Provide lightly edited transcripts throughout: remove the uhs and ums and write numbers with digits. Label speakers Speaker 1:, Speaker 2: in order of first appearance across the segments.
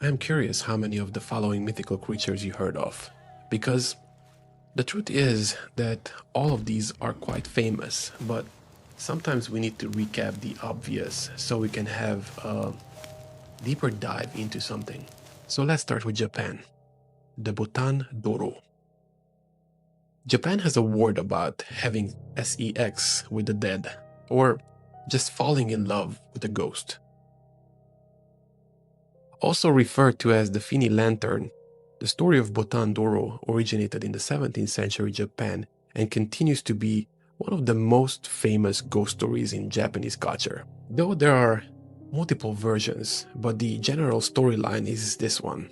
Speaker 1: I am curious how many of the following mythical creatures you heard of, because the truth is that all of these are quite famous, but sometimes we need to recap the obvious so we can have a deeper dive into something. So let's start with Japan. The Botan Dōrō. Japan has a word about having sex with the dead, or just falling in love with a ghost. Also referred to as the Fini Lantern, the story of Botan Dōrō originated in the 17th century Japan and continues to be one of the most famous ghost stories in Japanese culture. Though there are multiple versions, but the general storyline is this one.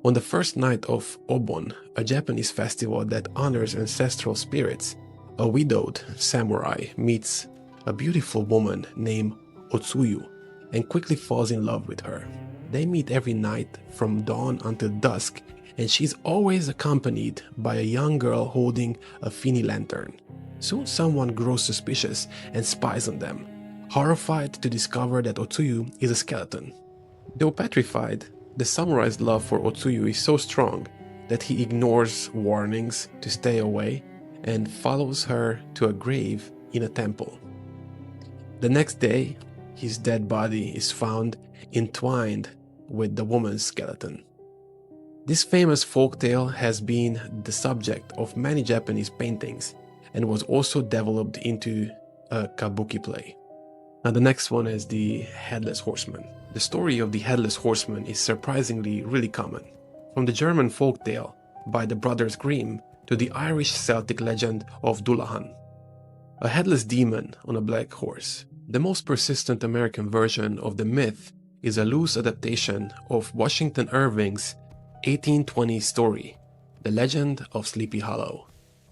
Speaker 1: On the first night of Obon, a Japanese festival that honors ancestral spirits, a widowed samurai meets a beautiful woman named Otsuyu and quickly falls in love with her. They meet every night from dawn until dusk, and she's always accompanied by a young girl holding a Fini lantern. Soon someone grows suspicious and spies on them, horrified to discover that Otsuyu is a skeleton. Though petrified, the samurai's love for Otsuyu is so strong that he ignores warnings to stay away and follows her to a grave in a temple. The next day, his dead body is found entwined with the woman's skeleton. This famous folktale has been the subject of many Japanese paintings and was also developed into a kabuki play. Now the next one is the Headless Horseman. The story of the Headless Horseman is surprisingly really common. From the German folktale by the Brothers Grimm to the Irish Celtic legend of Dullahan, a headless demon on a black horse. The most persistent American version of the myth is a loose adaptation of Washington Irving's 1820 story, The Legend of Sleepy Hollow,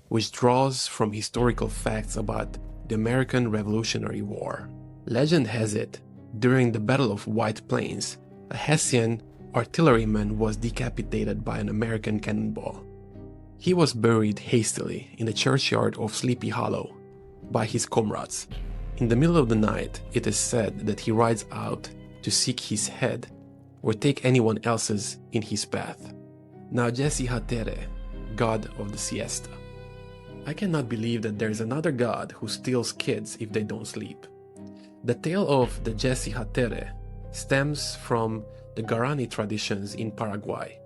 Speaker 1: which draws from historical facts about the American Revolutionary War. Legend has it, during the Battle of White Plains, a Hessian artilleryman was decapitated by an American cannonball. He was buried hastily in the churchyard of Sleepy Hollow by his comrades. In the middle of the night, it is said that he rides out to seek his head or take anyone else's in his path. Now Jasy Jatere, god of the siesta. I cannot believe that there is another god who steals kids if they don't sleep. The tale of the Jasy Jatere stems from the Guaraní traditions in Paraguay.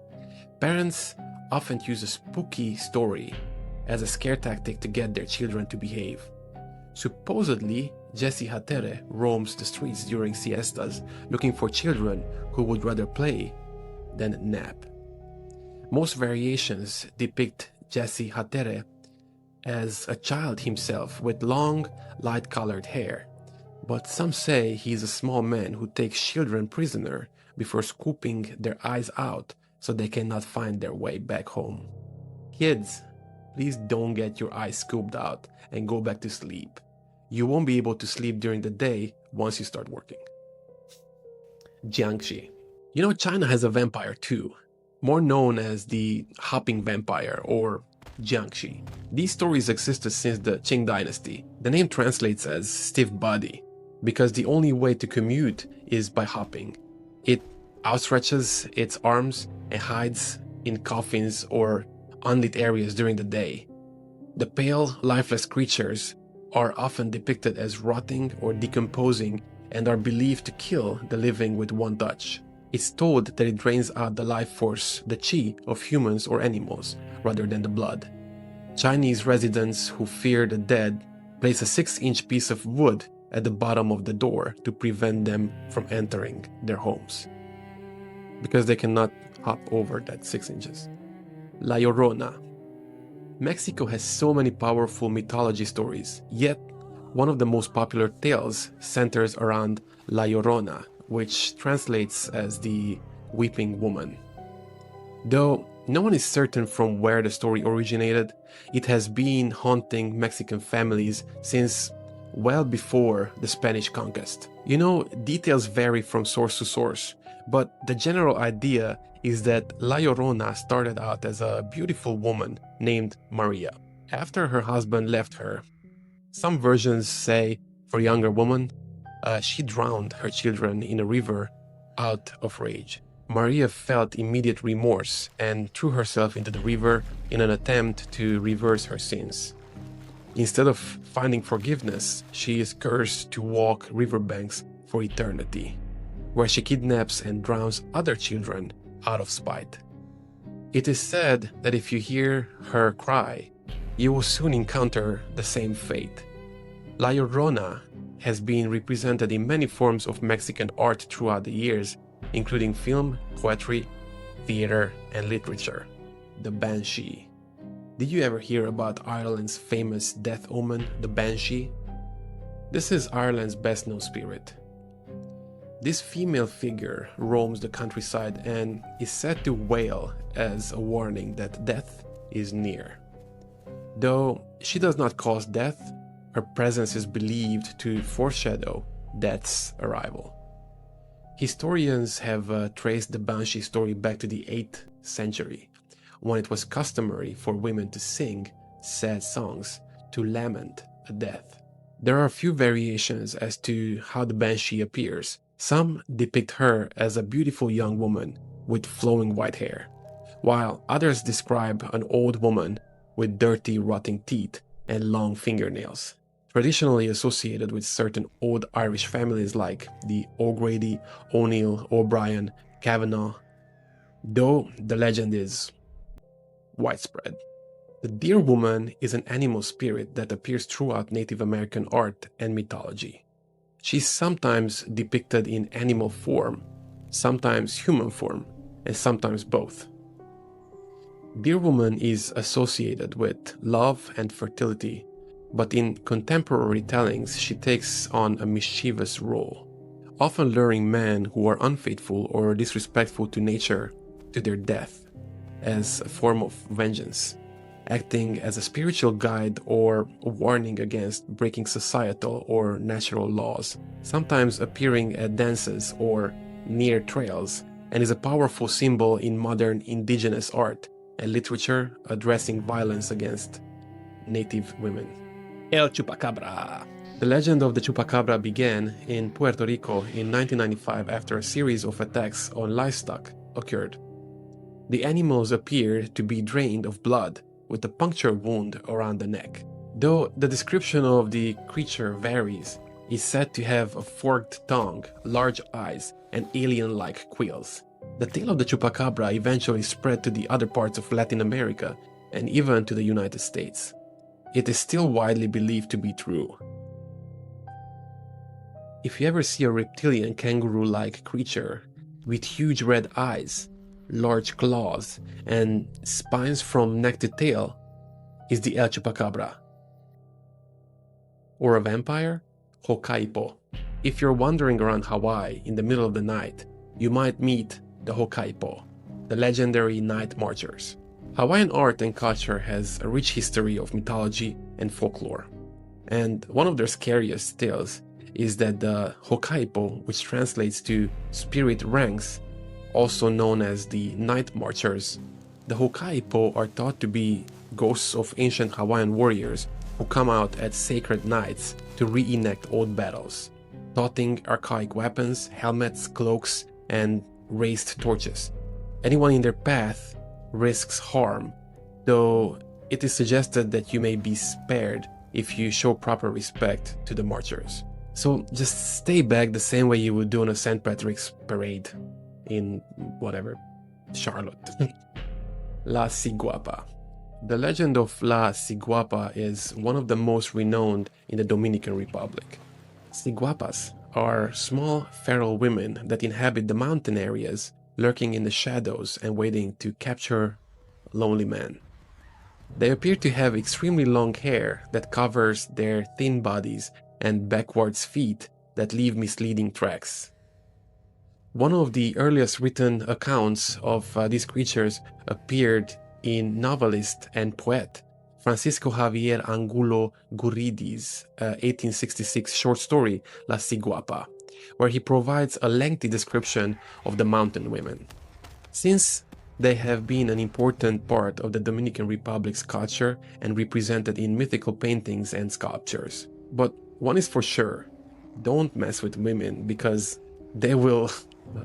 Speaker 1: Parents often use a spooky story as a scare tactic to get their children to behave. Supposedly, Jasy Jatere roams the streets during siestas looking for children who would rather play than nap. Most variations depict Jasy Jatere as a child himself with long, light-colored hair, but some say he is a small man who takes children prisoner before scooping their eyes out so they cannot find their way back home. Kids, please don't get your eyes scooped out and go back to sleep. You won't be able to sleep during the day once you start working. Jiangshi. You know, China has a vampire too, more known as the hopping vampire or Jiangshi. These stories existed since the Qing dynasty. The name translates as stiff body because the only way to commute is by hopping. It outstretches its arms and hides in coffins or unlit areas during the day. The pale, lifeless creatures are often depicted as rotting or decomposing and are believed to kill the living with one touch. It's told that it drains out the life force, the qi, of humans or animals, rather than the blood. Chinese residents who fear the dead place a 6-inch piece of wood at the bottom of the door to prevent them from entering their homes, because they cannot hop over that 6 inches. La Llorona. Mexico has so many powerful mythology stories, yet one of the most popular tales centers around La Llorona, which translates as the weeping woman. Though no one is certain from where the story originated, it has been haunting Mexican families since well before the Spanish conquest. You know, details vary from source to source, but the general idea is that La Llorona started out as a beautiful woman named Maria. After her husband left her, some versions say for a younger woman, she drowned her children in a river out of rage. Maria felt immediate remorse and threw herself into the river in an attempt to reverse her sins. Instead of finding forgiveness, she is cursed to walk riverbanks for eternity, where she kidnaps and drowns other children out of spite. It is said that if you hear her cry, you will soon encounter the same fate. La Llorona has been represented in many forms of Mexican art throughout the years, including film, poetry, theater, and literature. The Banshee. Did you ever hear about Ireland's famous death omen, the Banshee? This is Ireland's best-known spirit. This female figure roams the countryside and is said to wail as a warning that death is near. Though she does not cause death, her presence is believed to foreshadow death's arrival. Historians have traced the Banshee story back to the 8th century, when it was customary for women to sing sad songs to lament a death. There are a few variations as to how the Banshee appears. Some depict her as a beautiful young woman with flowing white hair, while others describe an old woman with dirty, rotting teeth and long fingernails, traditionally associated with certain old Irish families like the O'Grady, O'Neill, O'Brien, Kavanagh, though the legend is widespread. The deer woman is an animal spirit that appears throughout Native American art and mythology. She's sometimes depicted in animal form, sometimes human form, and sometimes both. Deer woman is associated with love and fertility, but in contemporary tellings she takes on a mischievous role, often luring men who are unfaithful or disrespectful to nature to their death as a form of vengeance, acting as a spiritual guide or a warning against breaking societal or natural laws, sometimes appearing at dances or near trails, and is a powerful symbol in modern indigenous art and literature addressing violence against native women. El Chupacabra. The legend of the Chupacabra began in Puerto Rico in 1995 after a series of attacks on livestock occurred. The animals appeared to be drained of blood, with a puncture wound around the neck. Though the description of the creature varies, it's said to have a forked tongue, large eyes, and alien-like quills. The tale of the Chupacabra eventually spread to the other parts of Latin America and even to the United States. It is still widely believed to be true. If you ever see a reptilian kangaroo-like creature with huge red eyes, large claws, and spines from neck to tail, is the El Chupacabra. Or a vampire? Hukai'po. If you're wandering around Hawaii in the middle of the night, you might meet the Hukai'po, the legendary night marchers. Hawaiian art and culture has a rich history of mythology and folklore, and one of their scariest tales is that the Hukai'po, which translates to spirit ranks, also known as the night marchers. The Hukai'po are thought to be ghosts of ancient Hawaiian warriors who come out at sacred nights to reenact old battles, toting archaic weapons, helmets, cloaks, and raised torches. Anyone in their path risks harm, though it is suggested that you may be spared if you show proper respect to the marchers. So just stay back the same way you would do on a St. Patrick's parade in whatever, Charlotte. La Ciguapa. The legend of La Ciguapa is one of the most renowned in the Dominican Republic. Ciguapas are small feral women that inhabit the mountain areas, lurking in the shadows and waiting to capture lonely men. They appear to have extremely long hair that covers their thin bodies and backwards feet that leave misleading tracks. One of the earliest written accounts of these creatures appeared in novelist and poet Francisco Javier Angulo Gurridi's 1866 short story La Ciguapa, where he provides a lengthy description of the mountain women. Since they have been an important part of the Dominican Republic's culture and represented in mythical paintings and sculptures. But one is for sure, don't mess with women because they will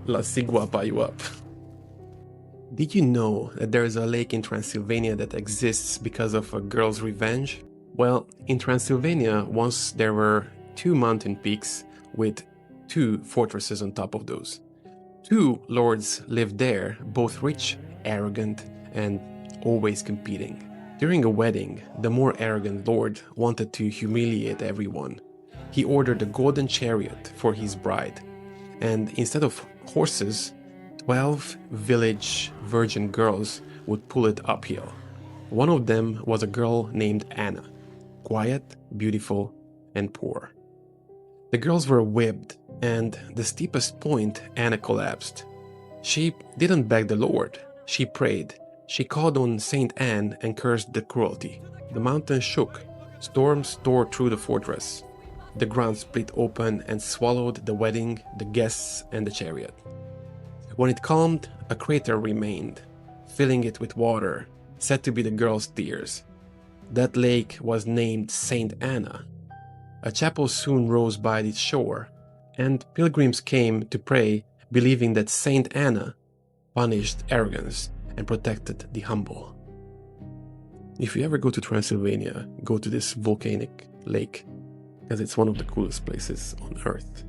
Speaker 1: La Ciguapa you up. Did you know that there is a lake in Transylvania that exists because of a girl's revenge? Well, in Transylvania, once there were two mountain peaks with two fortresses on top of those. Two lords lived there, both rich, arrogant, and always competing. During a wedding, the more arrogant lord wanted to humiliate everyone. He ordered a golden chariot for his bride, and instead of horses, 12 village virgin girls would pull it uphill. One of them was a girl named Anna, quiet, beautiful, and poor. The girls were whipped, and the steepest point, Anna collapsed. She didn't beg the Lord, she prayed. She called on Saint Anne and cursed the cruelty. The mountain shook, storms tore through the fortress. The ground split open and swallowed the wedding, the guests, and the chariot. When it calmed, a crater remained, filling it with water, said to be the girl's tears. That lake was named Saint Anna. A chapel soon rose by its shore, and pilgrims came to pray, believing that Saint Anna punished arrogance and protected the humble. If you ever go to Transylvania, go to this volcanic lake, because it's one of the coolest places on earth.